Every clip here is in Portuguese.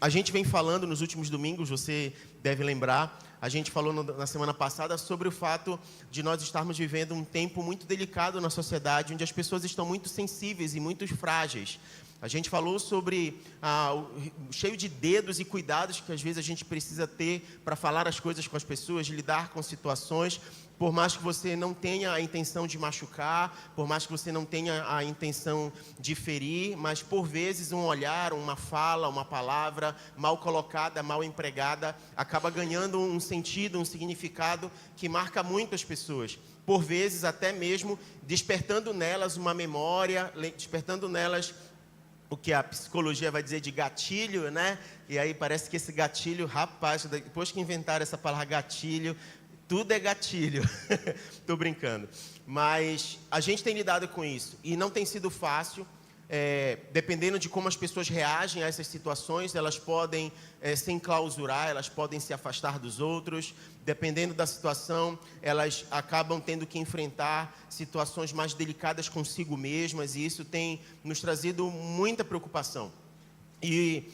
A gente vem falando nos últimos domingos, você deve lembrar, a gente falou na semana passada sobre o fato de nós estarmos vivendo um tempo muito delicado na sociedade, onde as pessoas estão muito sensíveis e muito frágeis. A gente falou sobre cheio de dedos e cuidados que às vezes a gente precisa ter para falar as coisas com as pessoas, lidar com situações, por mais que você não tenha a intenção de machucar, por mais que você não tenha a intenção de ferir, mas por vezes um olhar, uma fala, uma palavra mal colocada, mal empregada, acaba ganhando um sentido, um significado que marca muito as pessoas. Por vezes até mesmo despertando nelas uma memória, despertando nelas o que a psicologia vai dizer de gatilho, né? E aí parece que esse gatilho, rapaz, depois que inventaram essa palavra gatilho, tudo é gatilho. Estou brincando. Mas a gente tem lidado com isso e não tem sido fácil. Dependendo de como as pessoas reagem a essas situações, elas podem se enclausurar, elas podem se afastar dos outros. Dependendo da situação, elas acabam tendo que enfrentar situações mais delicadas consigo mesmas, e isso tem nos trazido muita preocupação. E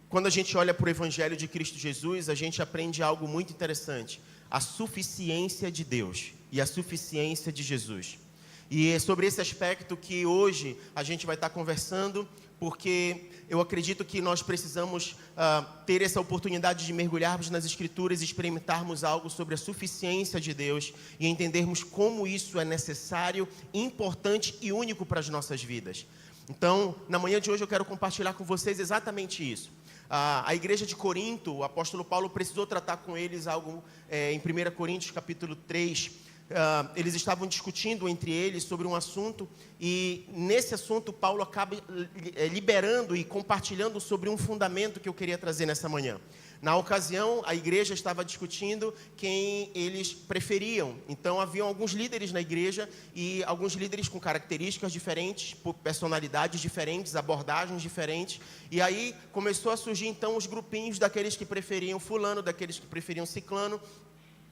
quando a gente olha para o Evangelho de Cristo Jesus, a gente aprende algo muito interessante: a suficiência de Deus e a suficiência de Jesus. E é sobre esse aspecto que hoje a gente vai estar conversando, porque eu acredito que nós precisamos ter essa oportunidade de mergulharmos nas Escrituras e experimentarmos algo sobre a suficiência de Deus e entendermos como isso é necessário, importante e único para as nossas vidas. Então, na manhã de hoje eu quero compartilhar com vocês exatamente isso. A igreja de Corinto, o apóstolo Paulo precisou tratar com eles algo em 1 Coríntios capítulo 3, eles estavam discutindo entre eles sobre um assunto, e nesse assunto Paulo acaba liberando e compartilhando sobre um fundamento que eu queria trazer nessa manhã. Na ocasião, a igreja estava discutindo quem eles preferiam. Então, haviam alguns líderes na igreja, e alguns líderes com características diferentes, personalidades diferentes, abordagens diferentes. E aí começou a surgir então os grupinhos daqueles que preferiam fulano, daqueles que preferiam ciclano.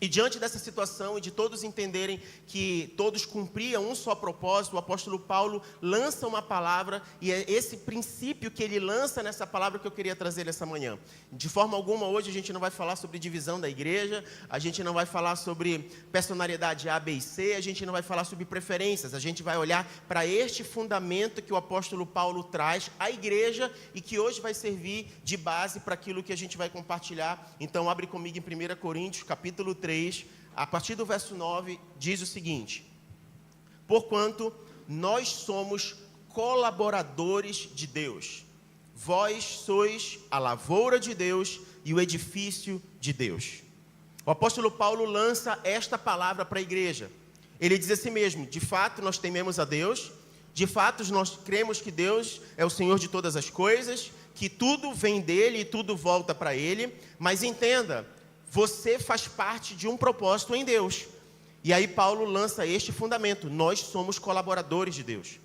E diante dessa situação e de todos entenderem que todos cumpriam um só propósito, o apóstolo Paulo lança uma palavra, e é esse princípio que ele lança nessa palavra que eu queria trazer nessa manhã. De forma alguma, hoje a gente não vai falar sobre divisão da igreja, a gente não vai falar sobre personalidade A, B e C, a gente não vai falar sobre preferências, a gente vai olhar para este fundamento que o apóstolo Paulo traz à igreja e que hoje vai servir de base para aquilo que a gente vai compartilhar. Então, abre comigo em 1 Coríntios, capítulo 3, a partir do verso 9, diz o seguinte: porquanto nós somos colaboradores de Deus, vós sois a lavoura de Deus e o edifício de Deus. O apóstolo Paulo lança esta palavra para a igreja. Ele diz assim mesmo: de fato nós tememos a Deus, de fato nós cremos que Deus é o Senhor de todas as coisas, que tudo vem dele e tudo volta para ele, mas entenda, você faz parte de um propósito em Deus. E aí Paulo lança este fundamento: nós somos colaboradores de Deus.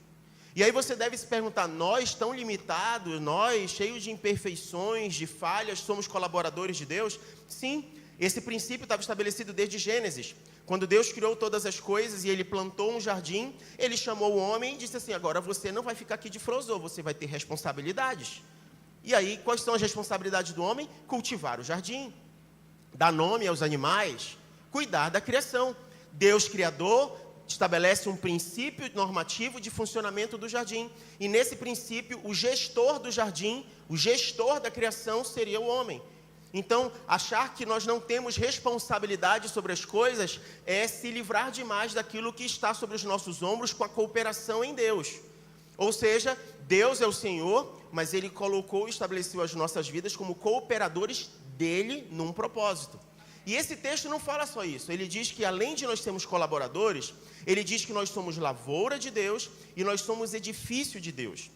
E aí você deve se perguntar: nós tão limitados, nós cheios de imperfeições, de falhas, somos colaboradores de Deus? Sim, esse princípio estava estabelecido desde Gênesis. Quando Deus criou todas as coisas e ele plantou um jardim, ele chamou o homem e disse assim: agora você não vai ficar aqui de frozô, você vai ter responsabilidades. E aí, quais são as responsabilidades do homem? Cultivar o jardim, dar nome aos animais, cuidar da criação. Deus, Criador, estabelece um princípio normativo de funcionamento do jardim. E nesse princípio, o gestor do jardim, o gestor da criação seria o homem. Então, achar que nós não temos responsabilidade sobre as coisas é se livrar demais daquilo que está sobre os nossos ombros com a cooperação em Deus. Ou seja, Deus é o Senhor, mas Ele colocou e estabeleceu as nossas vidas como cooperadores dele num propósito. E esse texto não fala só isso. Ele diz que além de nós sermos colaboradores, ele diz que nós somos lavoura de Deus e nós somos edifício de Deus.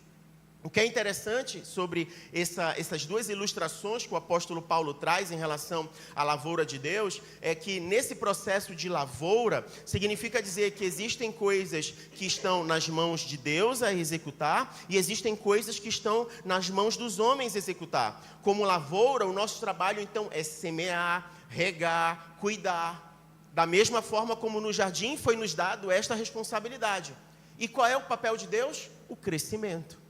O que é interessante sobre essas duas ilustrações que o apóstolo Paulo traz em relação à lavoura de Deus é que nesse processo de lavoura significa dizer que existem coisas que estão nas mãos de Deus a executar e existem coisas que estão nas mãos dos homens a executar. Como lavoura, o nosso trabalho então é semear, regar, cuidar. Da mesma forma como no jardim foi nos dado esta responsabilidade. E qual é o papel de Deus? O crescimento.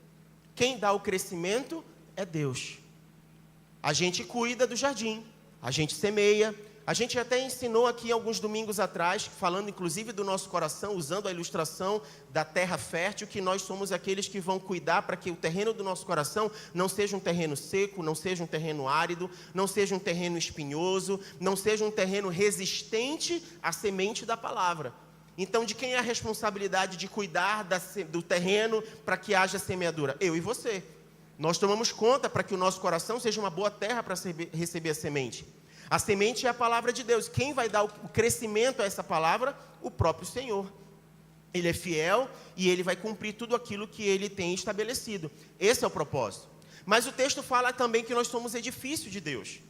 Quem dá o crescimento é Deus. A gente cuida do jardim, a gente semeia. A gente até ensinou aqui alguns domingos atrás, falando inclusive do nosso coração, usando a ilustração da terra fértil, que nós somos aqueles que vão cuidar para que o terreno do nosso coração não seja um terreno seco, não seja um terreno árido, não seja um terreno espinhoso, não seja um terreno resistente à semente da palavra. Então, de quem é a responsabilidade de cuidar do terreno para que haja semeadura? Eu e você. Nós tomamos conta para que o nosso coração seja uma boa terra para receber a semente. A semente é a palavra de Deus. Quem vai dar o crescimento a essa palavra? O próprio Senhor. Ele é fiel e Ele vai cumprir tudo aquilo que Ele tem estabelecido. Esse é o propósito. Mas o texto fala também que nós somos edifício de Deus.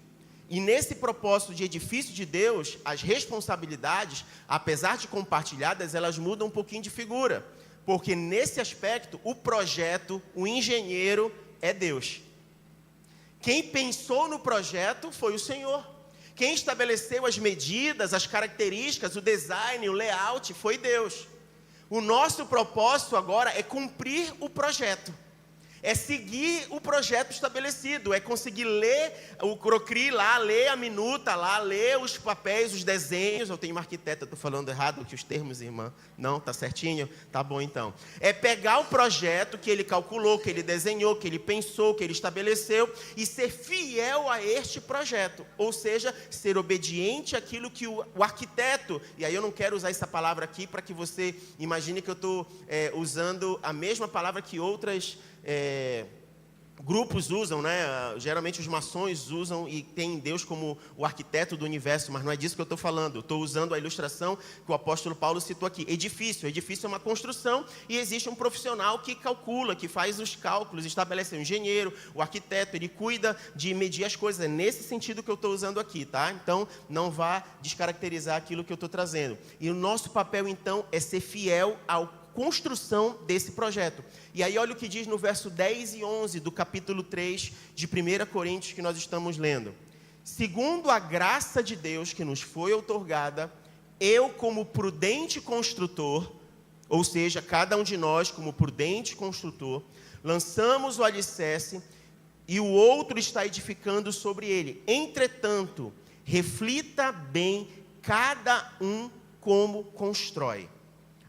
E nesse propósito de edifício de Deus, as responsabilidades, apesar de compartilhadas, elas mudam um pouquinho de figura. Porque nesse aspecto, o projeto, o engenheiro é Deus. Quem pensou no projeto foi o Senhor. Quem estabeleceu as medidas, as características, o design, o layout, foi Deus. O nosso propósito agora é cumprir o projeto. É seguir o projeto estabelecido, é conseguir ler o crocri lá, ler a minuta lá, ler os papéis, os desenhos. Eu tenho uma arquiteta, estou falando errado aqui os termos, irmã. Não, tá certinho? Tá bom então. É pegar o projeto que ele calculou, que ele desenhou, que ele pensou, que ele estabeleceu e ser fiel a este projeto. Ou seja, ser obediente àquilo que o arquiteto, e aí eu não quero usar essa palavra aqui para que você imagine que eu estou usando a mesma palavra que outras grupos usam, né? Geralmente os maçons usam e tem Deus como o arquiteto do universo, mas não é disso que eu estou falando. Eu estou usando a ilustração que o apóstolo Paulo citou aqui. Edifício é uma construção e existe um profissional que calcula, que faz os cálculos, estabelece o engenheiro, o arquiteto, ele cuida de medir as coisas. É nesse sentido que eu estou usando aqui, tá? Então, não vá descaracterizar aquilo que eu estou trazendo. E o nosso papel, então, é ser fiel ao construção desse projeto. E aí olha o que diz no verso 10 e 11 do capítulo 3 de 1 Coríntios que nós estamos lendo. Segundo a graça de Deus que nos foi outorgada, eu como prudente construtor, ou seja, cada um de nós como prudente construtor, lançamos o alicerce e o outro está edificando sobre ele. Entretanto, reflita bem cada um como constrói.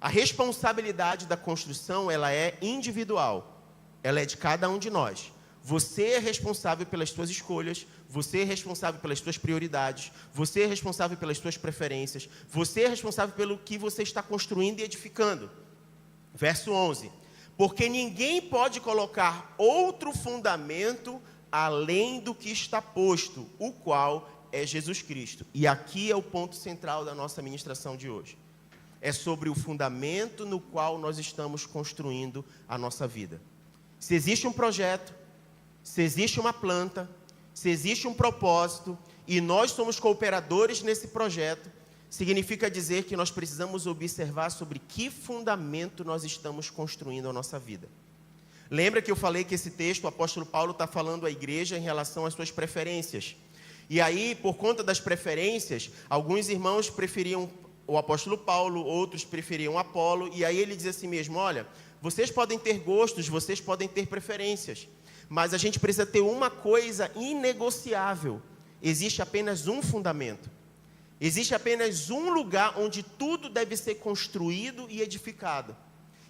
A responsabilidade da construção, ela é individual. Ela é de cada um de nós. Você é responsável pelas suas escolhas, você é responsável pelas suas prioridades, você é responsável pelas suas preferências, você é responsável pelo que você está construindo e edificando. Verso 11. Porque ninguém pode colocar outro fundamento além do que está posto, o qual é Jesus Cristo. E aqui é o ponto central da nossa ministração de hoje. É sobre o fundamento no qual nós estamos construindo a nossa vida. Se existe um projeto, se existe uma planta, se existe um propósito, e nós somos cooperadores nesse projeto, significa dizer que nós precisamos observar sobre que fundamento nós estamos construindo a nossa vida. Lembra que eu falei que esse texto, o apóstolo Paulo está falando à igreja em relação às suas preferências. E aí, por conta das preferências, alguns irmãos preferiam o apóstolo Paulo, outros preferiam Apolo, e aí ele diz assim mesmo, olha, vocês podem ter gostos, vocês podem ter preferências, mas a gente precisa ter uma coisa inegociável, existe apenas um fundamento, existe apenas um lugar onde tudo deve ser construído e edificado,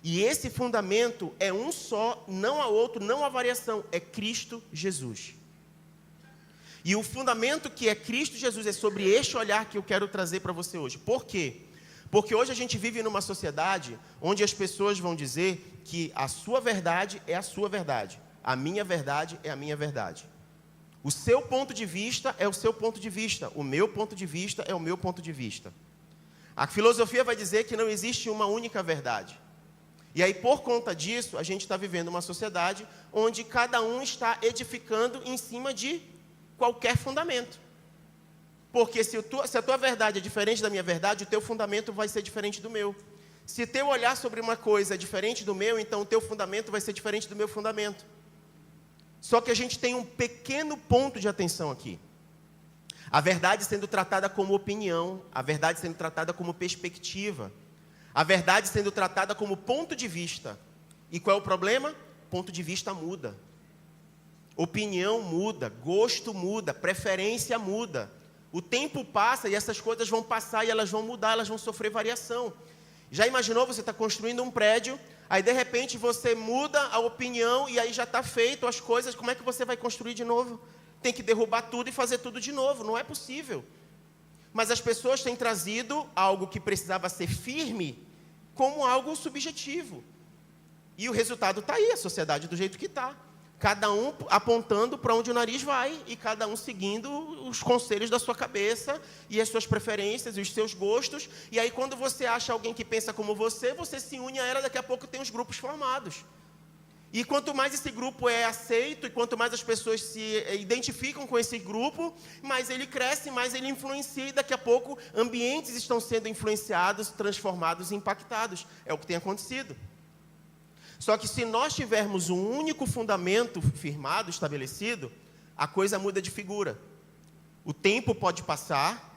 e esse fundamento é um só, não há outro, não há variação, é Cristo Jesus. E o fundamento que é Cristo Jesus, é sobre este olhar que eu quero trazer para você hoje. Por quê? Porque hoje a gente vive numa sociedade onde as pessoas vão dizer que a sua verdade é a sua verdade, a minha verdade é a minha verdade. O seu ponto de vista é o seu ponto de vista, o meu ponto de vista é o meu ponto de vista. A filosofia vai dizer que não existe uma única verdade. E aí, por conta disso, a gente está vivendo uma sociedade onde cada um está edificando em cima de qualquer fundamento. Porque se a tua verdade é diferente da minha verdade, o teu fundamento vai ser diferente do meu. Se teu olhar sobre uma coisa é diferente do meu, então o teu fundamento vai ser diferente do meu fundamento. Só que a gente tem um pequeno ponto de atenção aqui. A verdade sendo tratada como opinião, a verdade sendo tratada como perspectiva, a verdade sendo tratada como ponto de vista. E qual é o problema? Ponto de vista muda. opinião muda, gosto muda, preferência muda. O tempo passa e essas coisas vão passar e elas vão mudar, elas vão sofrer variação. Já imaginou, você está construindo um prédio, aí de repente você muda a opinião e aí já está feito as coisas, como é que você vai construir de novo? Tem que derrubar tudo e fazer tudo de novo, não é possível. Mas as pessoas têm trazido algo que precisava ser firme como algo subjetivo. E o resultado está aí, a sociedade do jeito que está. Cada um apontando para onde o nariz vai e cada um seguindo os conselhos da sua cabeça e as suas preferências e os seus gostos. E aí, quando você acha alguém que pensa como você se une a ela, daqui a pouco tem os grupos formados. E quanto mais esse grupo é aceito e quanto mais as pessoas se identificam com esse grupo, mais ele cresce, mais ele influencia e daqui a pouco ambientes estão sendo influenciados, transformados e impactados. É o que tem acontecido. Só que se nós tivermos um único fundamento firmado, estabelecido, a coisa muda de figura. O tempo pode passar,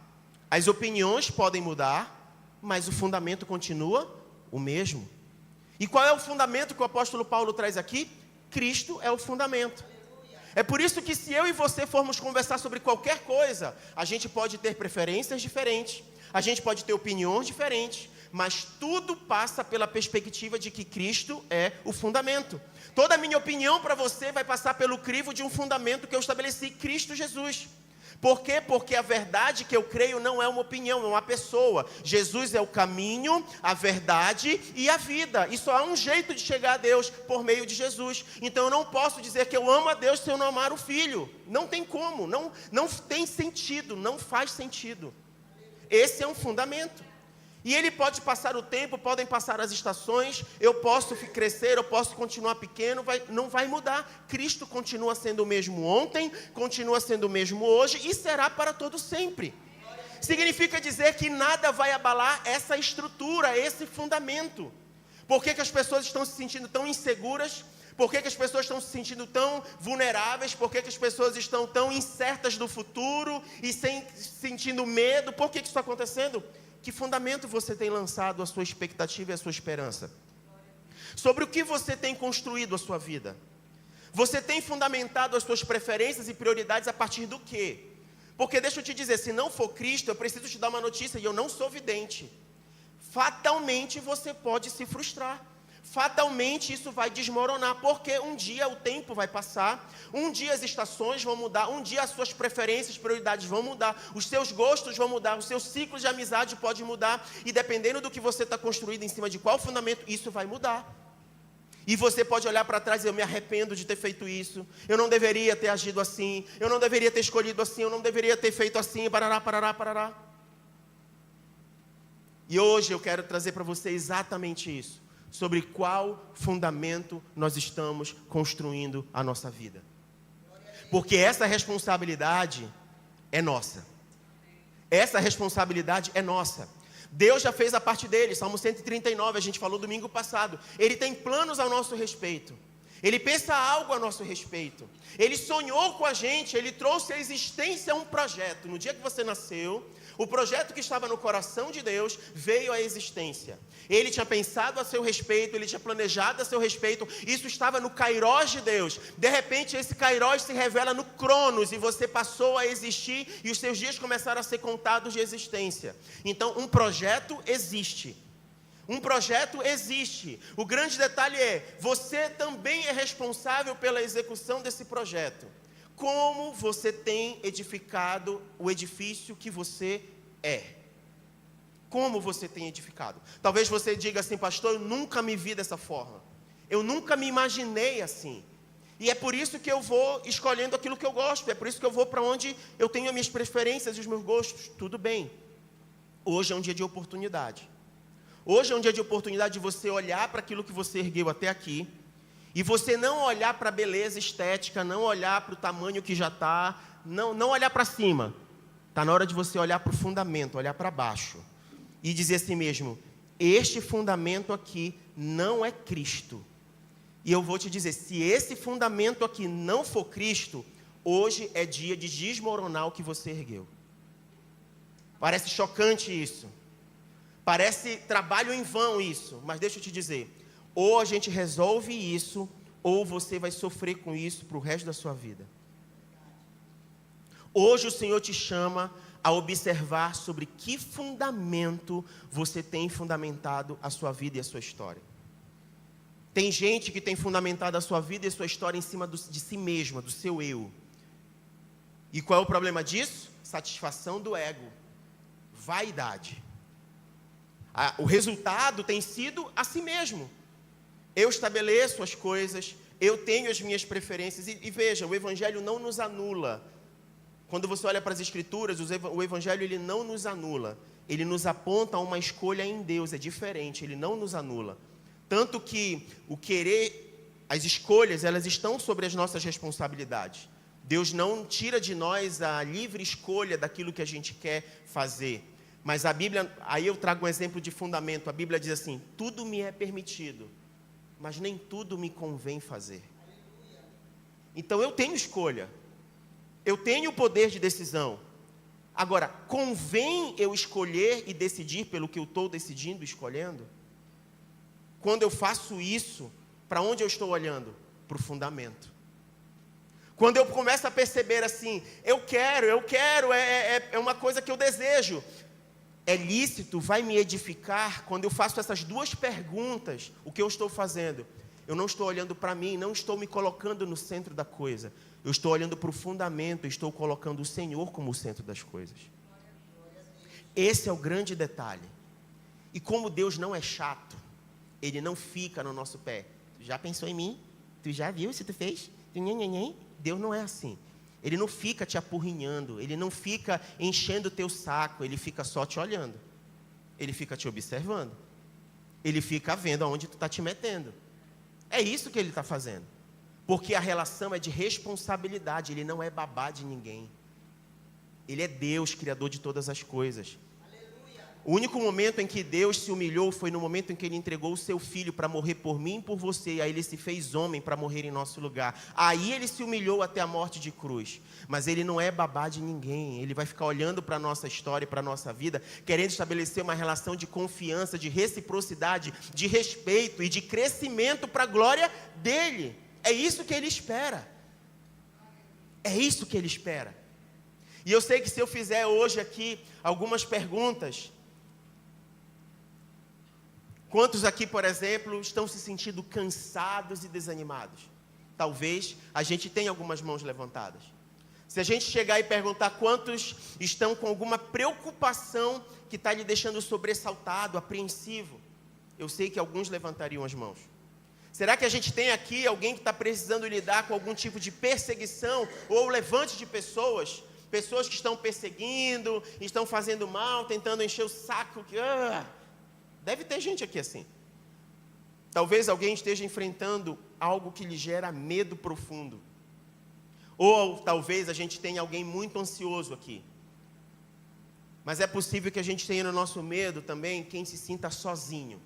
as opiniões podem mudar, mas o fundamento continua o mesmo. E qual é o fundamento que o apóstolo Paulo traz aqui? Cristo é o fundamento. É por isso que se eu e você formos conversar sobre qualquer coisa, a gente pode ter preferências diferentes, a gente pode ter opiniões diferentes, mas tudo passa pela perspectiva de que Cristo é o fundamento. Toda a minha opinião para você vai passar pelo crivo de um fundamento que eu estabeleci, Cristo Jesus. Por quê? Porque a verdade que eu creio não é uma opinião, é uma pessoa. Jesus é o caminho, a verdade e a vida. E só há um jeito de chegar a Deus por meio de Jesus. Então eu não posso dizer que eu amo a Deus se eu não amar o Filho. Não tem como, não tem sentido, não faz sentido. Esse é um fundamento. E ele pode passar o tempo, podem passar as estações, eu posso crescer, eu posso continuar pequeno, não vai mudar. Cristo continua sendo o mesmo ontem, continua sendo o mesmo hoje e será para todo sempre. Significa dizer que nada vai abalar essa estrutura, esse fundamento. Por que as pessoas estão se sentindo tão inseguras? Por que as pessoas estão se sentindo tão vulneráveis? Por que as pessoas estão tão incertas do futuro e sentindo medo? Por que isso está acontecendo? Que fundamento você tem lançado a sua expectativa e a sua esperança? Sobre o que você tem construído a sua vida? Você tem fundamentado as suas preferências e prioridades a partir do quê? Porque deixa eu te dizer, se não for Cristo, eu preciso te dar uma notícia e eu não sou vidente. Fatalmente você pode se frustrar. Fatalmente isso vai desmoronar, porque um dia o tempo vai passar, um dia as estações vão mudar, um dia as suas preferências, prioridades vão mudar, os seus gostos vão mudar, os seus ciclos de amizade podem mudar, e dependendo do que você está construído em cima de qual fundamento, isso vai mudar. E você pode olhar para trás e eu me arrependo de ter feito isso, eu não deveria ter agido assim, eu não deveria ter escolhido assim, eu não deveria ter feito assim, parará, parará, parará. E hoje eu quero trazer para você exatamente isso. Sobre qual fundamento nós estamos construindo a nossa vida. Porque essa responsabilidade é nossa. Essa responsabilidade é nossa. Deus já fez a parte dele. Salmo 139, a gente falou domingo passado. Ele tem planos ao nosso respeito. Ele pensa algo a nosso respeito. Ele sonhou com a gente, ele trouxe à existência um projeto. No dia que você nasceu, o projeto que estava no coração de Deus veio à existência. Ele tinha pensado a seu respeito, ele tinha planejado a seu respeito. Isso estava no Kairós de Deus. De repente, esse Kairós se revela no Cronos e você passou a existir e os seus dias começaram a ser contados de existência. Então, um projeto existe. Um projeto existe. O grande detalhe é, você também é responsável pela execução desse projeto. Como você tem edificado o edifício que você é? Como você tem edificado? Talvez você diga assim, pastor, eu nunca me vi dessa forma. Eu nunca me imaginei assim. E é por isso que eu vou escolhendo aquilo que eu gosto. É por isso que eu vou para onde eu tenho as minhas preferências e os meus gostos. Tudo bem. Hoje é um dia de oportunidade. Hoje é um dia de oportunidade de você olhar para aquilo que você ergueu até aqui e você não olhar para a beleza estética, não olhar para o tamanho que já está, não olhar para cima. Está na hora de você olhar para o fundamento, olhar para baixo e dizer assim mesmo, este fundamento aqui não é Cristo. E eu vou te dizer, se esse fundamento aqui não for Cristo, hoje é dia de desmoronar o que você ergueu. Parece chocante isso. Parece trabalho em vão isso, mas deixa eu te dizer, ou a gente resolve isso, ou você vai sofrer com isso para o resto da sua vida. Hoje o Senhor te chama a observar sobre que fundamento você tem fundamentado a sua vida e a sua história. Tem gente que tem fundamentado a sua vida e a sua história em cima de si mesma, do seu eu. E qual é o problema disso? Satisfação do ego, vaidade. O resultado tem sido a si mesmo. Eu estabeleço as coisas, eu tenho as minhas preferências. E veja, o Evangelho não nos anula. Quando você olha para as Escrituras, o Evangelho ele não nos anula. Ele nos aponta a uma escolha em Deus, é diferente, ele não nos anula. Tanto que o querer, as escolhas, elas estão sobre as nossas responsabilidades. Deus não tira de nós a livre escolha daquilo que a gente quer fazer. Mas a Bíblia, aí eu trago um exemplo de fundamento. A Bíblia diz assim: tudo me é permitido, mas nem tudo me convém fazer. Então eu tenho escolha. Eu tenho o poder de decisão. Agora, convém eu escolher e decidir pelo que eu estou decidindo, escolhendo? Quando eu faço isso, para onde eu estou olhando? Para o fundamento. Quando eu começo a perceber assim, eu quero, é uma coisa que eu desejo. É lícito, vai me edificar? Quando eu faço essas duas perguntas, o que eu estou fazendo? Eu não estou olhando para mim, não estou me colocando no centro da coisa. Eu estou olhando para o fundamento, estou colocando o Senhor como o centro das coisas. Esse é o grande detalhe. E como Deus não é chato, Ele não fica no nosso pé. Tu já pensou em mim? Tu já viu se tu fez? Deus não é assim. Ele não fica te apurrinhando, Ele não fica enchendo o teu saco, Ele fica só te olhando. Ele fica te observando. Ele fica vendo aonde tu está te metendo. É isso que Ele está fazendo. Porque a relação é de responsabilidade, Ele não é babá de ninguém. Ele é Deus, Criador de todas as coisas. O único momento em que Deus se humilhou foi no momento em que Ele entregou o seu Filho para morrer por mim e por você. Aí Ele se fez homem para morrer em nosso lugar. Aí Ele se humilhou até a morte de cruz. Mas Ele não é babá de ninguém. Ele vai ficar olhando para a nossa história e para a nossa vida, querendo estabelecer uma relação de confiança, de reciprocidade, de respeito e de crescimento para a glória dEle. É isso que Ele espera. É isso que Ele espera. E eu sei que se eu fizer hoje aqui algumas perguntas... Quantos aqui, por exemplo, estão se sentindo cansados e desanimados? Talvez a gente tenha algumas mãos levantadas. Se a gente chegar e perguntar quantos estão com alguma preocupação que está lhe deixando sobressaltado, apreensivo, eu sei que alguns levantariam as mãos. Será que a gente tem aqui alguém que está precisando lidar com algum tipo de perseguição ou levante de pessoas? Pessoas que estão perseguindo, estão fazendo mal, tentando encher o saco. Deve ter gente aqui assim. Talvez alguém esteja enfrentando algo que lhe gera medo profundo. Ou talvez a gente tenha alguém muito ansioso aqui. Mas é possível que a gente tenha no nosso medo também quem se sinta sozinho.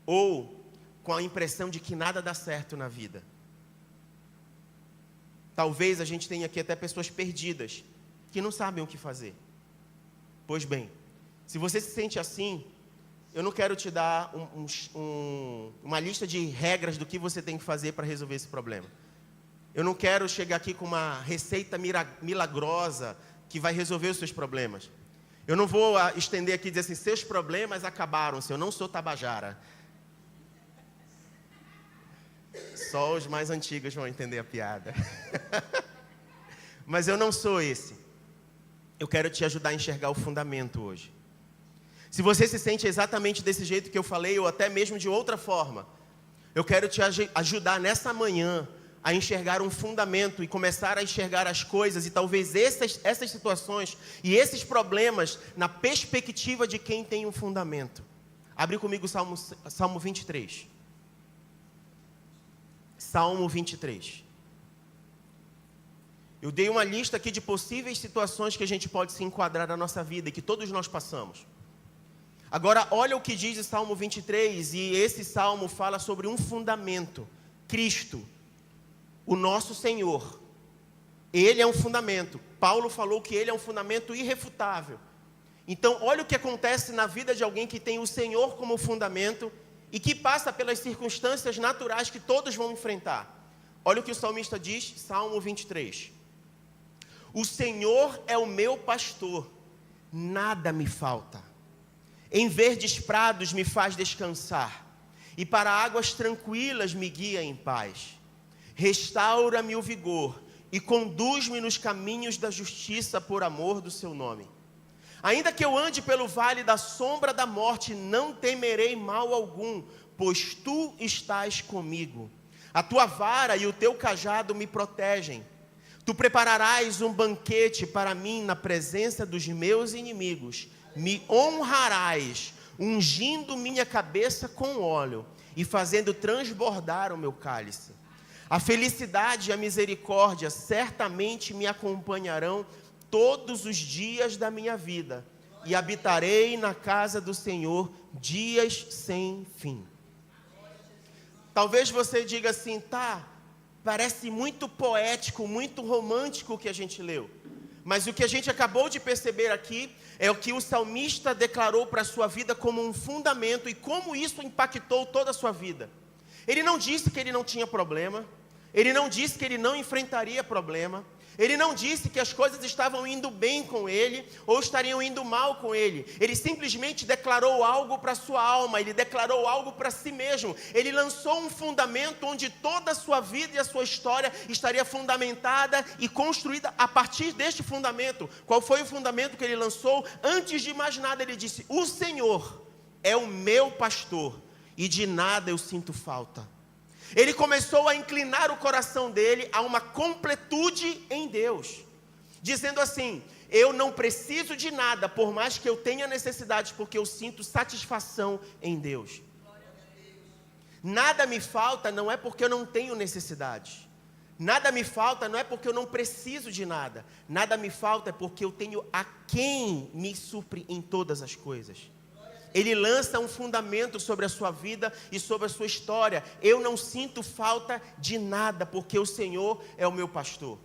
Ou com a impressão de que nada dá certo na vida. Talvez a gente tenha aqui até pessoas perdidas, que não sabem o que fazer. Pois bem, se você se sente assim, eu não quero te dar uma lista de regras do que você tem que fazer para resolver esse problema. Eu não quero chegar aqui com uma receita milagrosa que vai resolver os seus problemas. Eu não vou estender aqui e dizer assim, seus problemas acabaram-se, eu não sou Tabajara. Só os mais antigos vão entender a piada. Mas eu não sou esse. Eu quero te ajudar a enxergar o fundamento hoje. Se você se sente exatamente desse jeito que eu falei, ou até mesmo de outra forma, eu quero te ajudar nessa manhã a enxergar um fundamento e começar a enxergar as coisas e talvez essas situações e esses problemas na perspectiva de quem tem um fundamento. Abre comigo o Salmo 23. Salmo 23. Eu dei uma lista aqui de possíveis situações que a gente pode se enquadrar na nossa vida e que todos nós passamos. Agora, olha o que diz o Salmo 23, e esse Salmo fala sobre um fundamento, Cristo, o nosso Senhor. Ele é um fundamento. Paulo falou que ele é um fundamento irrefutável. Então, olha o que acontece na vida de alguém que tem o Senhor como fundamento e que passa pelas circunstâncias naturais que todos vão enfrentar. Olha o que o salmista diz, Salmo 23. O Senhor é o meu pastor, nada me falta. Em verdes prados me faz descansar, e para águas tranquilas me guia em paz. Restaura-me o vigor e conduz-me nos caminhos da justiça por amor do seu nome. Ainda que eu ande pelo vale da sombra da morte, não temerei mal algum, pois tu estás comigo. A tua vara e o teu cajado me protegem. Tu prepararás um banquete para mim na presença dos meus inimigos. Me honrarás, ungindo minha cabeça com óleo e fazendo transbordar o meu cálice. A felicidade e a misericórdia certamente me acompanharão todos os dias da minha vida, e habitarei na casa do Senhor dias sem fim. Talvez você diga assim, tá, parece muito poético, muito romântico o que a gente leu. Mas o que a gente acabou de perceber aqui é o que o salmista declarou para a sua vida como um fundamento e como isso impactou toda a sua vida. Ele não disse que ele não tinha problema, ele não disse que ele não enfrentaria problema, ele não disse que as coisas estavam indo bem com ele ou estariam indo mal com ele. Ele simplesmente declarou algo para a sua alma, ele declarou algo para si mesmo. Ele lançou um fundamento onde toda a sua vida e a sua história estaria fundamentada e construída a partir deste fundamento. Qual foi o fundamento que ele lançou? Antes de mais nada, ele disse: o Senhor é o meu pastor e de nada eu sinto falta. Ele começou a inclinar o coração dele a uma completude em Deus, dizendo assim: eu não preciso de nada, por mais que eu tenha necessidades, porque eu sinto satisfação em Deus. Nada me falta não é porque eu não tenho necessidades. Nada me falta não é porque eu não preciso de nada. Nada me falta é porque eu tenho a quem me supre em todas as coisas. Ele lança um fundamento sobre a sua vida e sobre a sua história. Eu não sinto falta de nada, porque o Senhor é o meu pastor.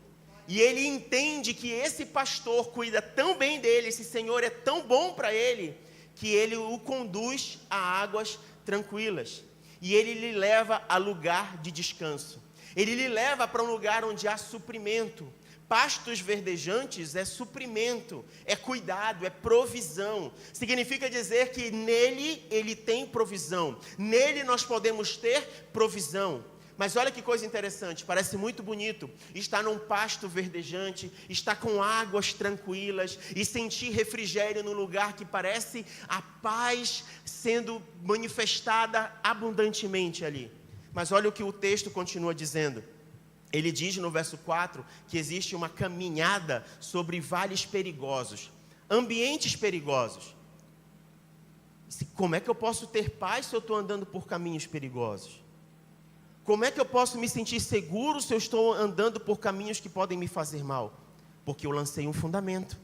E ele entende que esse pastor cuida tão bem dele, esse Senhor é tão bom para ele, que ele o conduz a águas tranquilas. E ele lhe leva a lugar de descanso. Ele lhe leva para um lugar onde há suprimento. Pastos verdejantes é suprimento, é cuidado, é provisão. Significa dizer que nele ele tem provisão. Nele nós podemos ter provisão. Mas olha que coisa interessante, parece muito bonito estar num pasto verdejante, estar com águas tranquilas e sentir refrigério num lugar que parece a paz sendo manifestada abundantemente ali. Mas olha o que o texto continua dizendo. Ele diz no verso 4 que existe uma caminhada sobre vales perigosos, ambientes perigosos. Como é que eu posso ter paz se eu estou andando por caminhos perigosos? Como é que eu posso me sentir seguro se eu estou andando por caminhos que podem me fazer mal? Porque eu lancei um fundamento.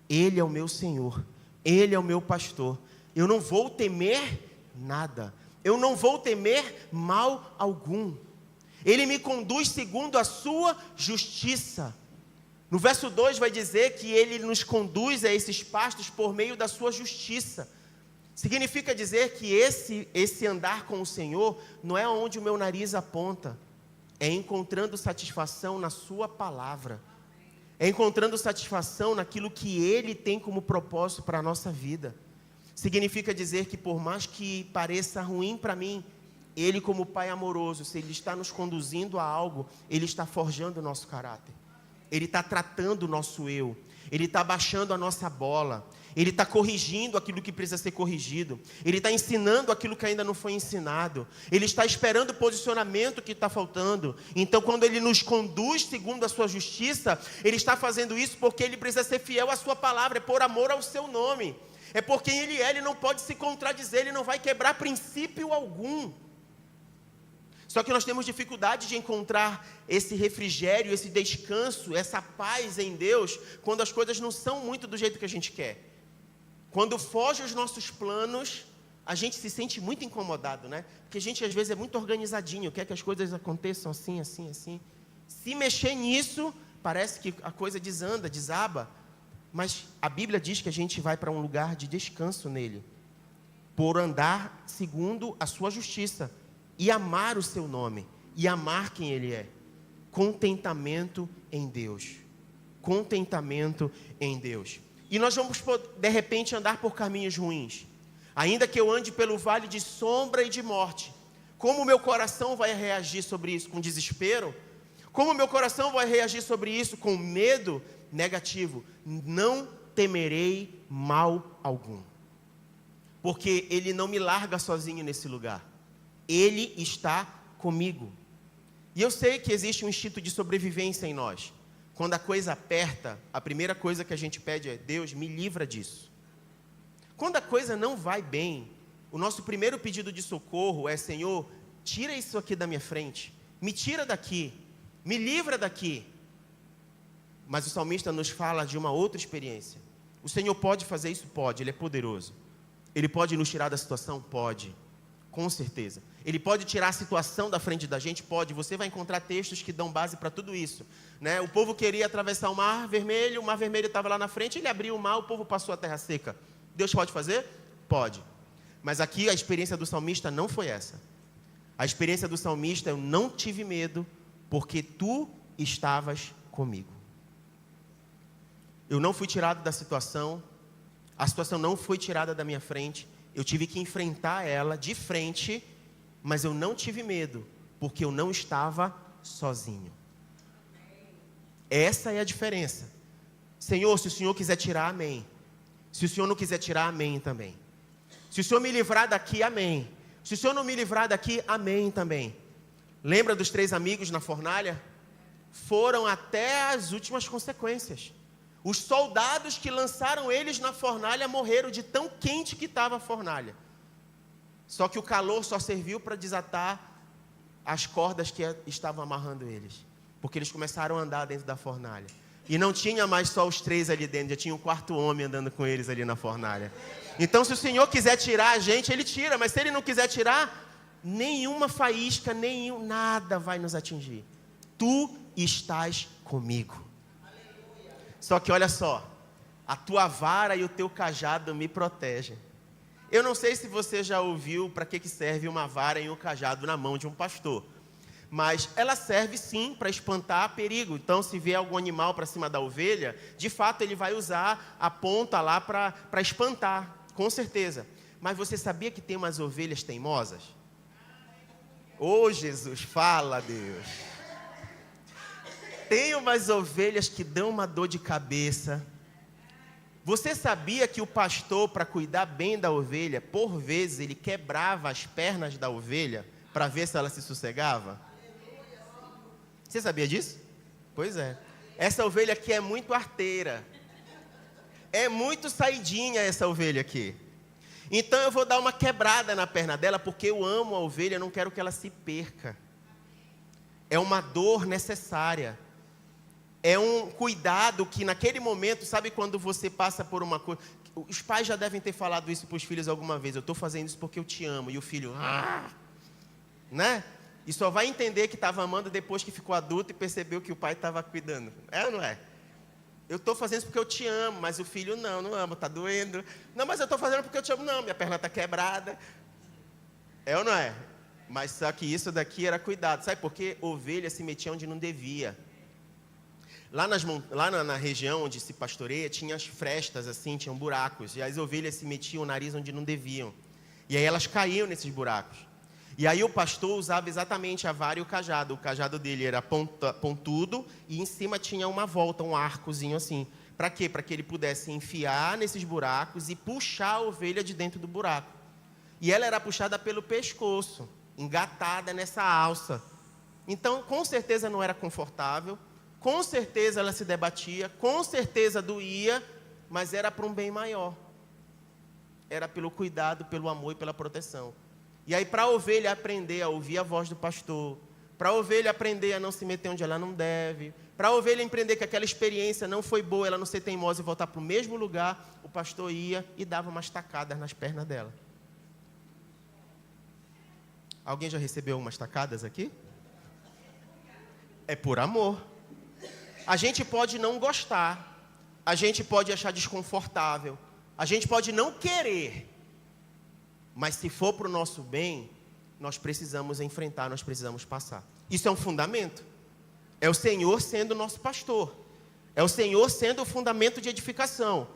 Ele é o meu Senhor, Ele é o meu pastor. Eu não vou temer nada, eu não vou temer mal algum. Ele me conduz segundo a sua justiça. No verso 2 vai dizer que ele nos conduz a esses pastos por meio da sua justiça. Significa dizer que esse andar com o Senhor não é onde o meu nariz aponta. É encontrando satisfação na sua palavra. É encontrando satisfação naquilo que Ele tem como propósito para a nossa vida. Significa dizer que por mais que pareça ruim para mim, Ele, como Pai amoroso, se Ele está nos conduzindo a algo, Ele está forjando o nosso caráter. Ele está tratando o nosso eu. Ele está baixando a nossa bola. Ele está corrigindo aquilo que precisa ser corrigido. Ele está ensinando aquilo que ainda não foi ensinado. Ele está esperando o posicionamento que está faltando. Então, quando Ele nos conduz segundo a sua justiça, Ele está fazendo isso porque Ele precisa ser fiel à sua palavra. É por amor ao seu nome. É por quem Ele é. Ele não pode se contradizer. Ele não vai quebrar princípio algum. Só que nós temos dificuldade de encontrar esse refrigério, esse descanso, essa paz em Deus, quando as coisas não são muito do jeito que a gente quer. Quando foge os nossos planos, a gente se sente muito incomodado, né? Porque a gente às vezes é muito organizadinho, quer que as coisas aconteçam assim, assim, assim. Se mexer nisso, parece que a coisa desanda, desaba. Mas a Bíblia diz que a gente vai para um lugar de descanso nele. por andar segundo a sua justiça e amar o seu nome e amar quem Ele é. Contentamento em Deus. Contentamento em Deus. E nós vamos, de repente, andar por caminhos ruins. Ainda que eu ande pelo vale de sombra e de morte, como o meu coração vai reagir sobre isso? Com desespero? Como o meu coração vai reagir sobre isso? Com medo? Negativo. Não temerei mal algum. Porque Ele não me larga sozinho nesse lugar. Ele está comigo. E eu sei que existe um instinto de sobrevivência em nós. Quando a coisa aperta, a primeira coisa que a gente pede é: Deus, me livra disso. Quando a coisa não vai bem, o nosso primeiro pedido de socorro é: Senhor, tira isso aqui da minha frente. Me tira daqui. Me livra daqui. Mas o salmista nos fala de uma outra experiência. O Senhor pode fazer isso? Pode. Ele é poderoso. Ele pode nos tirar da situação? Pode. Com certeza. Ele pode tirar a situação da frente da gente? Pode. Você vai encontrar textos que dão base para tudo isso, né? O povo queria atravessar o mar vermelho estava lá na frente, ele abriu o mar, o povo passou a terra seca. Deus pode fazer? Pode. Mas aqui a experiência do salmista não foi essa. A experiência do salmista: eu não tive medo, porque tu estavas comigo. Eu não fui tirado da situação, a situação não foi tirada da minha frente, eu tive que enfrentar ela de frente, mas eu não tive medo, porque eu não estava sozinho. Essa é a diferença. Senhor, se o Senhor quiser tirar, amém. Se o Senhor não quiser tirar, amém também. Se o Senhor me livrar daqui, amém. Se o Senhor não me livrar daqui, amém também. Lembra dos 3 amigos na fornalha? Foram até as últimas consequências. Os soldados que lançaram eles na fornalha morreram de tão quente que estava a fornalha. Só que o calor só serviu para desatar as cordas que estavam amarrando eles. Porque eles começaram a andar dentro da fornalha. E não tinha mais só os 3 ali dentro, já tinha um 4º homem andando com eles ali na fornalha. Então, se o Senhor quiser tirar a gente, Ele tira. Mas se Ele não quiser tirar, nenhuma faísca, nada vai nos atingir. Tu estás comigo. Só que olha só, a tua vara e o teu cajado me protegem. Eu não sei se você já ouviu para que serve uma vara e um cajado na mão de um pastor. Mas ela serve sim para espantar perigo. Então, se vier algum animal para cima da ovelha, de fato ele vai usar a ponta lá para espantar, com certeza. Mas você sabia que tem umas ovelhas teimosas? Ô Jesus, fala Deus. Tem umas ovelhas que dão uma dor de cabeça. Você sabia que o pastor, para cuidar bem da ovelha, por vezes ele quebrava as pernas da ovelha para ver se ela se sossegava? Você sabia disso? Pois é. Essa ovelha aqui é muito arteira. É muito saidinha essa ovelha aqui. Então eu vou dar uma quebrada na perna dela, porque eu amo a ovelha, eu não quero que ela se perca. É uma dor necessária. É um cuidado que naquele momento, sabe quando você passa por uma coisa... Os pais já devem ter falado isso para os filhos alguma vez: eu estou fazendo isso porque eu te amo. E o filho, né? E só vai entender que estava amando depois que ficou adulto e percebeu que o pai estava cuidando. É ou não é? Eu estou fazendo isso porque eu te amo, mas o filho não amo, está doendo. Não, mas eu estou fazendo porque eu te amo. Não, minha perna está quebrada. É ou não é? Mas só que isso daqui era cuidado. Sabe por quê? Ovelha se metia onde não devia. Lá na região onde se pastoreia, tinha as frestas assim, tinham buracos. E as ovelhas se metiam o nariz onde não deviam. E aí elas caíam nesses buracos. E aí o pastor usava exatamente a vara e o cajado. O cajado dele era pontudo e em cima tinha uma volta, um arcozinho assim. Para quê? Para que ele pudesse enfiar nesses buracos e puxar a ovelha de dentro do buraco. E ela era puxada pelo pescoço, engatada nessa alça. Então, com certeza não era confortável. Com certeza ela se debatia, com certeza doía, mas era para um bem maior. Era pelo cuidado, pelo amor e pela proteção. E aí, para a ovelha aprender a ouvir a voz do pastor, para a ovelha aprender a não se meter onde ela não deve, para a ovelha aprender que aquela experiência não foi boa, ela não ser teimosa e voltar para o mesmo lugar, o pastor ia e dava umas tacadas nas pernas dela. Alguém já recebeu umas tacadas aqui? É por amor. A gente pode não gostar, a gente pode achar desconfortável, a gente pode não querer, Mas se for para o nosso bem, nós precisamos enfrentar, nós precisamos passar. Isso é um fundamento. É o Senhor sendo o nosso pastor. É o Senhor sendo o fundamento de edificação.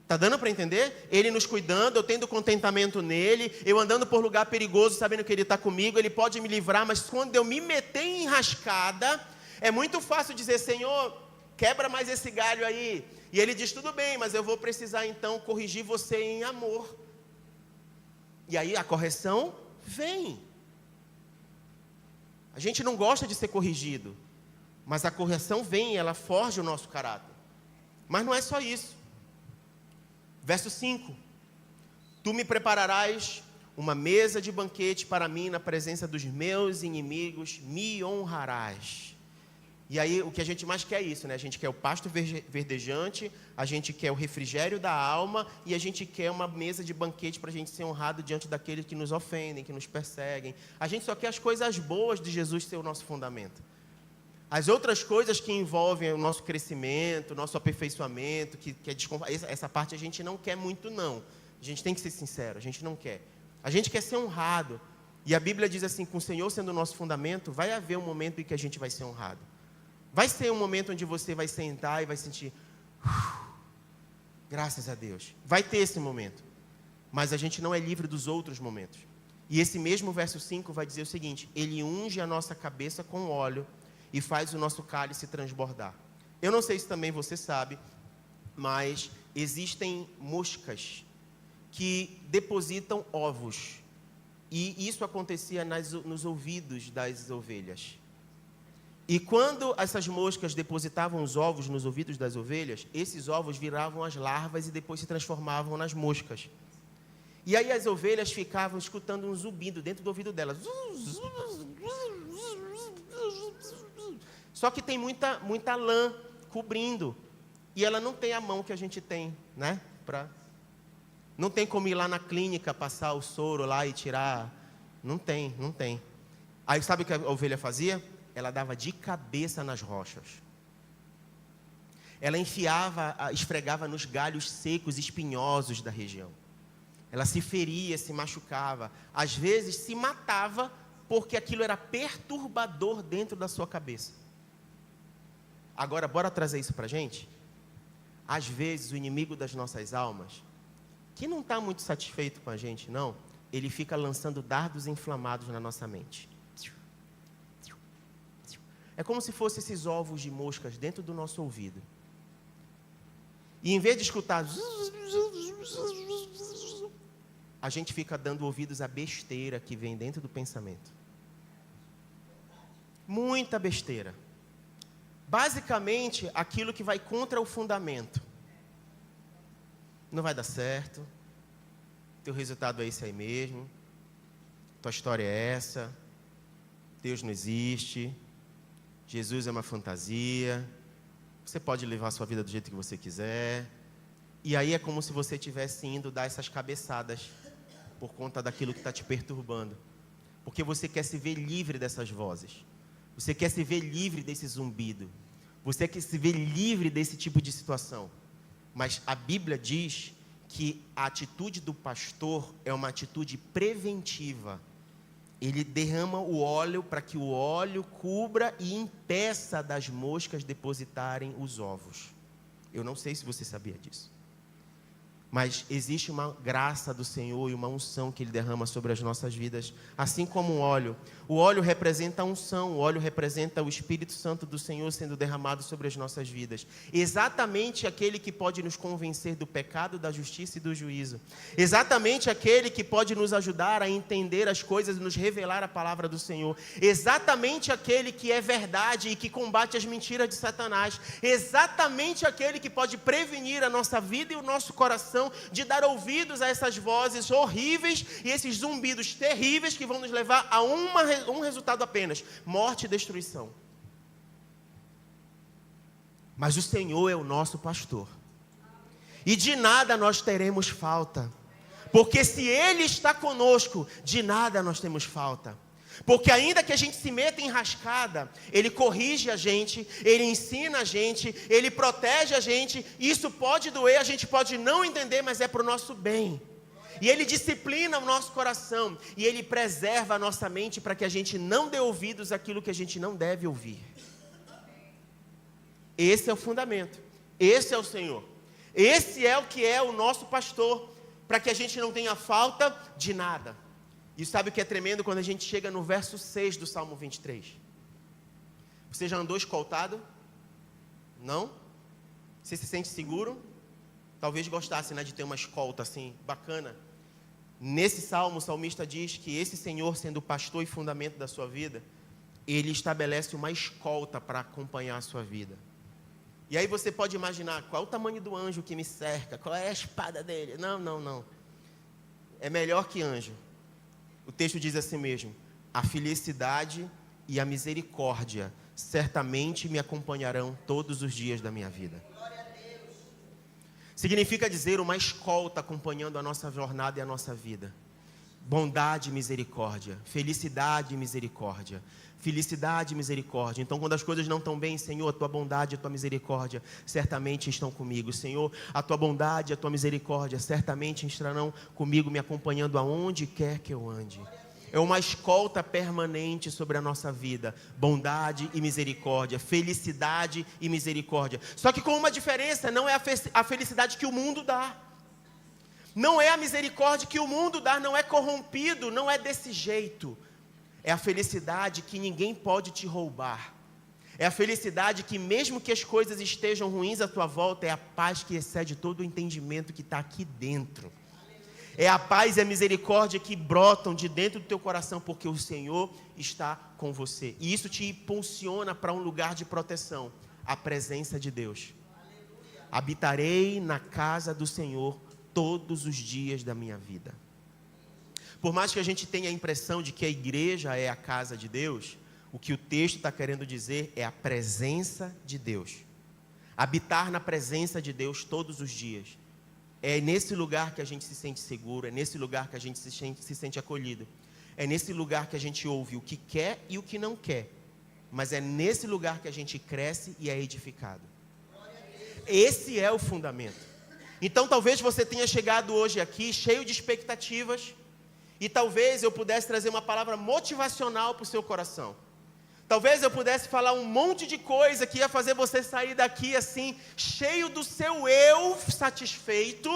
Está dando para entender? Ele nos cuidando, eu tendo contentamento nele, eu andando por lugar perigoso, sabendo que ele está comigo, ele pode me livrar, mas quando eu me meter em enrascada, é muito fácil dizer, Senhor, quebra mais esse galho aí. E ele diz, tudo bem, mas eu vou precisar então corrigir você em amor. E aí a correção vem. A gente não gosta de ser corrigido, mas a correção vem e ela forja o nosso caráter. Mas não é só isso. Verso 5. Tu me prepararás uma mesa de banquete para mim na presença dos meus inimigos, me honrarás. E aí o que a gente mais quer é isso, né? A gente quer o pasto verdejante, a gente quer o refrigério da alma e a gente quer uma mesa de banquete para a gente ser honrado diante daqueles que nos ofendem, que nos perseguem. A gente só quer as coisas boas de Jesus ser o nosso fundamento. As outras coisas que envolvem o nosso crescimento, o nosso aperfeiçoamento, essa parte a gente não quer muito não. A gente tem que ser sincero, a gente não quer. A gente quer ser honrado. E a Bíblia diz assim, com o Senhor sendo o nosso fundamento, vai haver um momento em que a gente vai ser honrado. Vai ser um momento onde você vai sentar e vai sentir, graças a Deus. Vai ter esse momento. Mas a gente não é livre dos outros momentos. E esse mesmo verso 5 vai dizer o seguinte, ele unge a nossa cabeça com óleo e faz o nosso cálice transbordar. Eu não sei se também você sabe, mas existem moscas que depositam ovos. E isso acontecia nos ouvidos das ovelhas. E quando essas moscas depositavam os ovos nos ouvidos das ovelhas, esses ovos viravam as larvas e depois se transformavam nas moscas. E aí as ovelhas ficavam escutando um zumbido dentro do ouvido delas. Só que tem muita lã cobrindo. E ela não tem a mão que a gente tem, né? Não tem como ir lá na clínica, passar o soro lá e tirar. Não tem. Aí sabe o que a ovelha fazia? Ela dava de cabeça nas rochas. Ela esfregava nos galhos secos, espinhosos da região. Ela se feria, se machucava. Às vezes se matava porque aquilo era perturbador dentro da sua cabeça. Agora, bora trazer isso para a gente? Às vezes o inimigo das nossas almas, que não está muito satisfeito com a gente, não, ele fica lançando dardos inflamados na nossa mente. É como se fossem esses ovos de moscas dentro do nosso ouvido. E em vez de escutar, a gente fica dando ouvidos à besteira que vem dentro do pensamento. Muita besteira. Basicamente, aquilo que vai contra o fundamento. Não vai dar certo. Teu resultado é esse aí mesmo. Tua história é essa. Deus não existe. Jesus é uma fantasia. Você pode levar a sua vida do jeito que você quiser. E aí é como se você estivesse indo dar essas cabeçadas por conta daquilo que está te perturbando. Porque você quer se ver livre dessas vozes. Você quer se ver livre desse zumbido. Você quer se ver livre desse tipo de situação. Mas a Bíblia diz que a atitude do pastor é uma atitude preventiva. Ele derrama o óleo para que o óleo cubra e impeça das moscas depositarem os ovos. Eu não sei se você sabia disso. Mas existe uma graça do Senhor e uma unção que Ele derrama sobre as nossas vidas, assim como o óleo. O óleo representa a unção, o óleo representa o Espírito Santo do Senhor sendo derramado sobre as nossas vidas. Exatamente aquele que pode nos convencer do pecado, da justiça e do juízo. Exatamente aquele que pode nos ajudar a entender as coisas e nos revelar a palavra do Senhor. Exatamente aquele que é verdade e que combate as mentiras de Satanás. Exatamente aquele que pode prevenir a nossa vida e o nosso coração de dar ouvidos a essas vozes horríveis e esses zumbidos terríveis que vão nos levar a um resultado apenas: morte e destruição. Mas o Senhor é o nosso pastor e de nada nós teremos falta, porque se Ele está conosco, de nada nós temos falta. Porque ainda que a gente se meta em enrascada, Ele corrige a gente, Ele ensina a gente, Ele protege a gente. Isso pode doer, a gente pode não entender, mas é para o nosso bem. E Ele disciplina o nosso coração. E Ele preserva a nossa mente para que a gente não dê ouvidos àquilo que a gente não deve ouvir. Esse é o fundamento. Esse é o Senhor. Esse é o que é o nosso pastor, para que a gente não tenha falta de nada. E sabe o que é tremendo quando a gente chega no verso 6 do Salmo 23? Você já andou escoltado? Não? Você se sente seguro? Talvez gostasse, né, de ter uma escolta assim, bacana. Nesse salmo, o salmista diz que esse Senhor, sendo o pastor e fundamento da sua vida, Ele estabelece uma escolta para acompanhar a sua vida. E aí você pode imaginar, qual é o tamanho do anjo que me cerca? Qual é a espada dele? Não. É melhor que anjo. O texto diz assim mesmo: a felicidade e a misericórdia certamente me acompanharão todos os dias da minha vida. Significa dizer uma escolta acompanhando a nossa jornada e a nossa vida. Bondade e misericórdia, felicidade e misericórdia, felicidade e misericórdia. Então, quando as coisas não estão bem, Senhor, a tua bondade e a tua misericórdia certamente estão comigo. Senhor, a tua bondade e a tua misericórdia certamente estarão comigo, me acompanhando aonde quer que eu ande. É uma escolta permanente sobre a nossa vida. Bondade e misericórdia, felicidade e misericórdia. Só que com uma diferença: não é a felicidade que o mundo dá. Não é a misericórdia que o mundo dá, não é corrompido, não é desse jeito. É a felicidade que ninguém pode te roubar. É a felicidade que, mesmo que as coisas estejam ruins à tua volta, é a paz que excede todo o entendimento que está aqui dentro. É a paz e a misericórdia que brotam de dentro do teu coração, porque o Senhor está com você. E isso te impulsiona para um lugar de proteção, a presença de Deus. Habitarei na casa do Senhor todos os dias da minha vida. Por mais que a gente tenha a impressão de que a igreja é a casa de Deus, o que o texto está querendo dizer é a presença de Deus. Habitar na presença de Deus todos os dias. É nesse lugar que a gente se sente seguro, é nesse lugar que a gente se sente acolhido. É nesse lugar que a gente ouve o que quer e o que não quer. Mas é nesse lugar que a gente cresce e é edificado. Esse é o fundamento. Então talvez você tenha chegado hoje aqui cheio de expectativas, e talvez eu pudesse trazer uma palavra motivacional para o seu coração. Talvez eu pudesse falar um monte de coisa que ia fazer você sair daqui assim, cheio do seu eu satisfeito,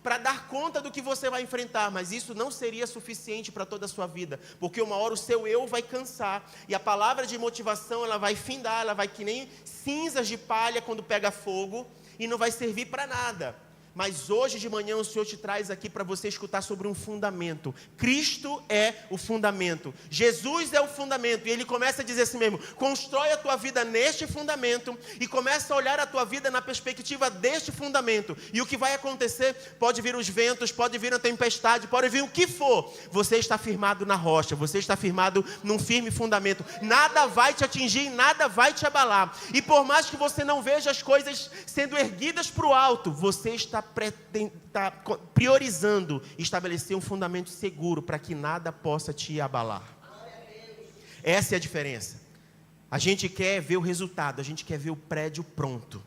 para dar conta do que você vai enfrentar. Mas isso não seria suficiente para toda a sua vida, porque uma hora o seu eu vai cansar, e a palavra de motivação ela vai findar, ela vai que nem cinzas de palha quando pega fogo, e não vai servir para nada. Mas hoje de manhã o Senhor te traz aqui para você escutar sobre um fundamento. Cristo é o fundamento. Jesus é o fundamento. E Ele começa a dizer assim mesmo: constrói a tua vida neste fundamento e começa a olhar a tua vida na perspectiva deste fundamento. E o que vai acontecer? Pode vir os ventos, pode vir a tempestade, pode vir o que for. Você está firmado na rocha, você está firmado num firme fundamento. Nada vai te atingir, nada vai te abalar. E por mais que você não veja as coisas sendo erguidas para o alto, você está priorizando estabelecer um fundamento seguro para que nada possa te abalar. Essa é a diferença. A gente quer ver o resultado, a gente quer ver o prédio pronto.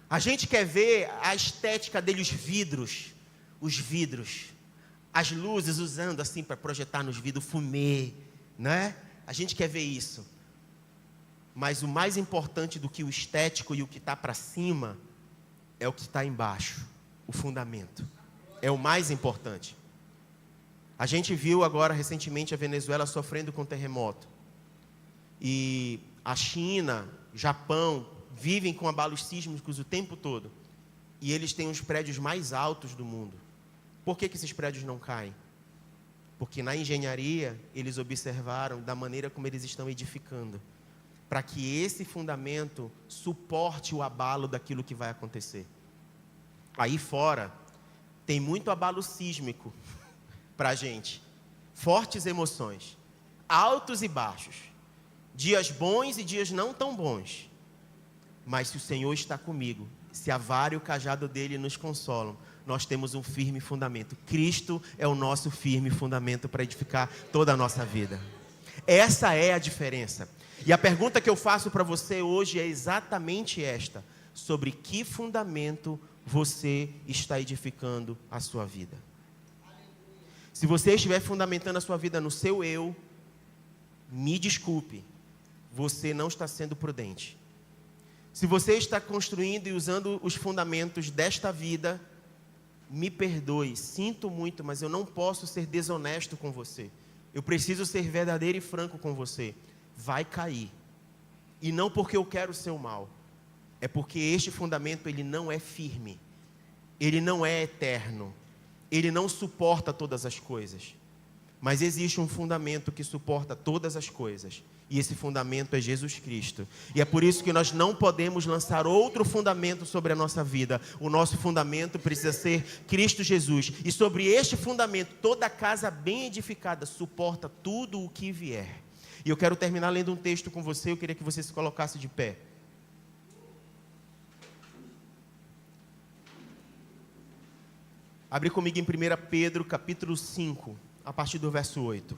A gente quer ver a estética dele, os vidros, as luzes usando assim para projetar nos vidros, fumê, né? A gente quer ver isso. Mas o mais importante do que o estético e o que está para cima é o que está embaixo, o fundamento. É o mais importante. A gente viu agora recentemente a Venezuela sofrendo com terremoto. E a China, Japão, vivem com abalos sísmicos o tempo todo. E eles têm os prédios mais altos do mundo. Por que esses prédios não caem? Porque na engenharia eles observaram da maneira como eles estão edificando, para que esse fundamento suporte o abalo daquilo que vai acontecer. Aí fora, tem muito abalo sísmico para a gente. Fortes emoções, altos e baixos, dias bons e dias não tão bons. Mas se o Senhor está comigo, se a vara e o cajado dele nos consolam, nós temos um firme fundamento. Cristo é o nosso firme fundamento para edificar toda a nossa vida. Essa é a diferença. E a pergunta que eu faço para você hoje é exatamente esta: sobre que fundamento você está edificando a sua vida? Se você estiver fundamentando a sua vida no seu eu, me desculpe, você não está sendo prudente. Se você está construindo e usando os fundamentos desta vida, me perdoe, sinto muito, mas eu não posso ser desonesto com você. Eu preciso ser verdadeiro e franco com você. Vai cair. E não porque eu quero o seu mal. É porque este fundamento, ele não é firme. Ele não é eterno. Ele não suporta todas as coisas. Mas existe um fundamento que suporta todas as coisas. E esse fundamento é Jesus Cristo. E é por isso que nós não podemos lançar outro fundamento sobre a nossa vida. O nosso fundamento precisa ser Cristo Jesus. E sobre este fundamento, toda casa bem edificada suporta tudo o que vier. E eu quero terminar lendo um texto com você. Eu queria que você se colocasse de pé. Abre comigo em 1 Pedro, capítulo 5, a partir do verso 8.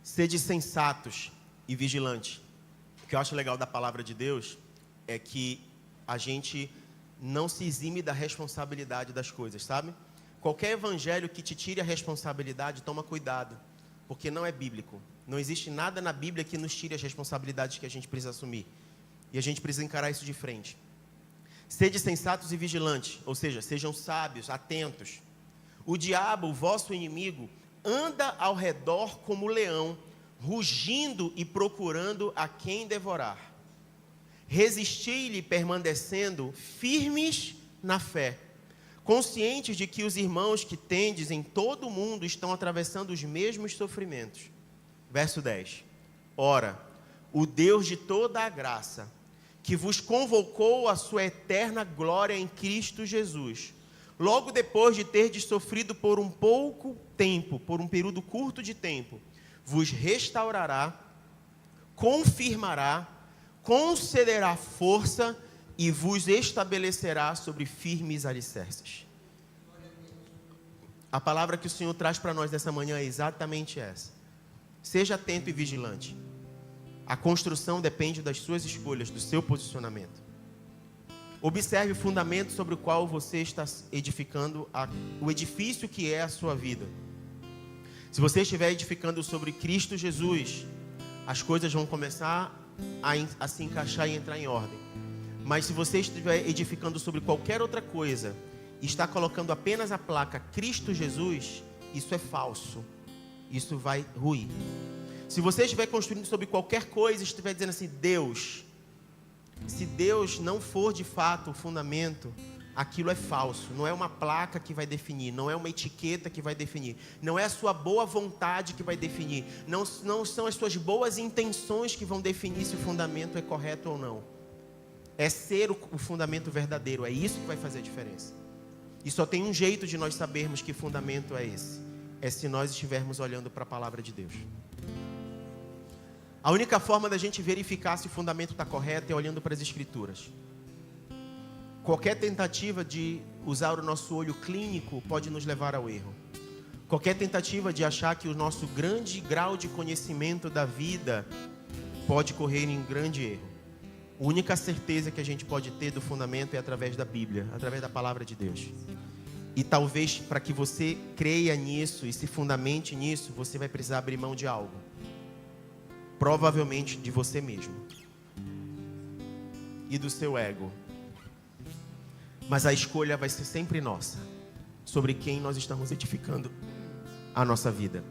Sede sensatos e vigilantes. O que eu acho legal da palavra de Deus é que a gente não se exime da responsabilidade das coisas, sabe? Qualquer evangelho que te tire a responsabilidade, toma cuidado, porque não é bíblico. Não existe nada na Bíblia que nos tire as responsabilidades que a gente precisa assumir. E a gente precisa encarar isso de frente. Sede sensatos e vigilantes, ou seja, sejam sábios, atentos. O diabo, o vosso inimigo, anda ao redor como leão, rugindo e procurando a quem devorar. Resisti-lhe permanecendo firmes na fé, conscientes de que os irmãos que tendes em todo o mundo estão atravessando os mesmos sofrimentos. Verso 10. Ora, o Deus de toda a graça, que vos convocou à sua eterna glória em Cristo Jesus, logo depois de terdes sofrido por um pouco tempo, por um período curto de tempo, vos restaurará, confirmará, concederá força e vos estabelecerá sobre firmes alicerces. A palavra que o Senhor traz para nós nessa manhã é exatamente essa. Seja atento e vigilante. A construção depende das suas escolhas, do seu posicionamento. Observe o fundamento sobre o qual você está edificando o edifício que é a sua vida. Se você estiver edificando sobre Cristo Jesus, as coisas vão começar a se encaixar e entrar em ordem. Mas se você estiver edificando sobre qualquer outra coisa e está colocando apenas a placa Cristo Jesus, isso é falso. Isso vai ruir. Se você estiver construindo sobre qualquer coisa e estiver dizendo assim, Deus, se Deus não for de fato o fundamento, aquilo é falso. Não é uma placa que vai definir, não é uma etiqueta que vai definir, não é a sua boa vontade que vai definir, não são as suas boas intenções que vão definir se o fundamento é correto ou não. É ser o fundamento verdadeiro, é isso que vai fazer a diferença. E só tem um jeito de nós sabermos que fundamento é esse. É se nós estivermos olhando para a palavra de Deus. A única forma da gente verificar se o fundamento está correto é olhando para as Escrituras. Qualquer tentativa de usar o nosso olho clínico pode nos levar ao erro. Qualquer tentativa de achar que o nosso grande grau de conhecimento da vida pode correr em um grande erro. A única certeza que a gente pode ter do fundamento é através da Bíblia, através da palavra de Deus. E talvez para que você creia nisso e se fundamente nisso, você vai precisar abrir mão de algo. Provavelmente de você mesmo. E do seu ego. Mas a escolha vai ser sempre nossa. Sobre quem nós estamos edificando a nossa vida.